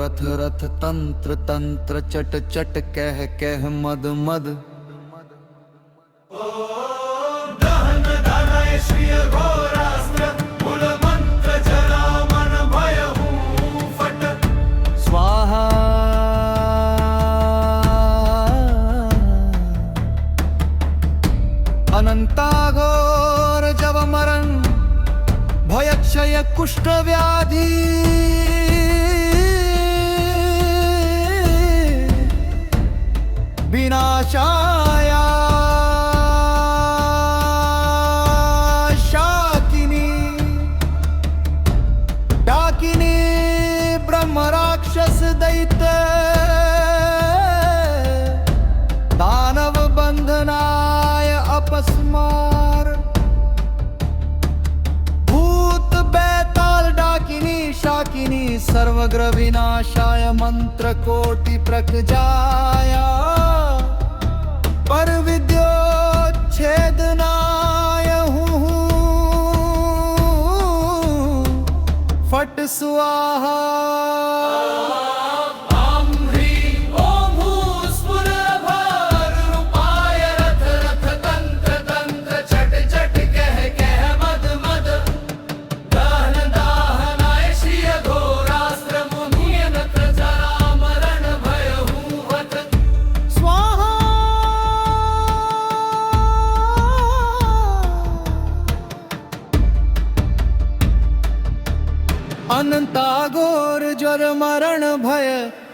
रथ रथ तंत्र तंत्र चट चट कह कह मद मद। दहन दहनय श्रिय घोरास्त्र मूल मंत्र जरा मन भयहु फट। स्वाहा अनंताघोर जव मरण भयक्षय कुष्ठ व्याधि। विनाशाय शाकिनी डाकिनी ब्रह्म राक्षस दैत्य दानव बंधनाय अपस्मार। भूत बैताल डाकिनी शाकिनी सर्वग्रह विनाशाय मंत्र कोटि प्रकजाय। पर विद्योच्छेदनाय हूँ फट स्वाहा। अनंताघोर ज्वर मरण भय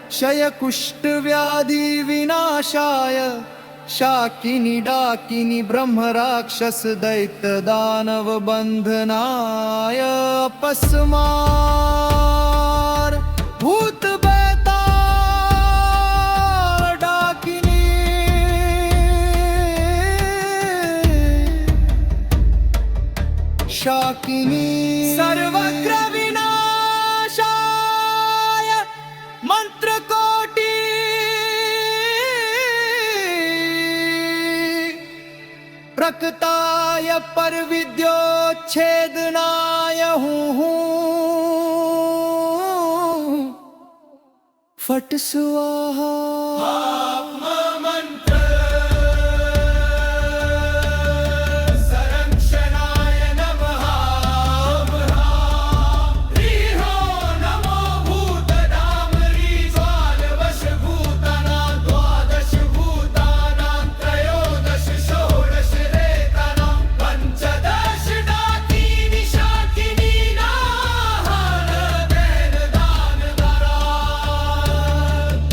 क्षय कुष्ठ व्याधि विनाशाय शाकिनी डाकिनी ब्रह्म राक्षस दैत्य दानव बंधनाय अपस्मार। भूत बैताल डाकिनी शाकिनी सर्वग्रह मंत्र कोटि प्रकटाय पर विद्योच्छेदनाय हूँ फट स्वाहा।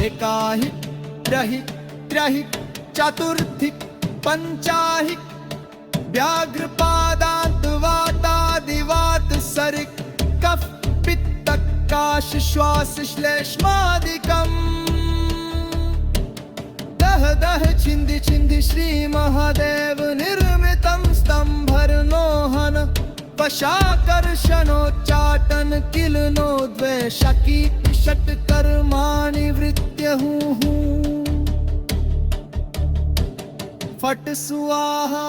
एकाहिक त्रहिक त्रहिक चतुर्थिक पंचाहिक व्याघ्र पादांत वातादिवात सरिक कफ पित्त काश श्वास श्लेष्मादिकम्। दह दह छिंदि छिंदि श्री महादेव निर्मितं स्तंभर्नोहन वशाकर्षणोच्चाटन किलनो द्वेषकी षट कर्माणि वृत्य हूँ फट स्वाहा।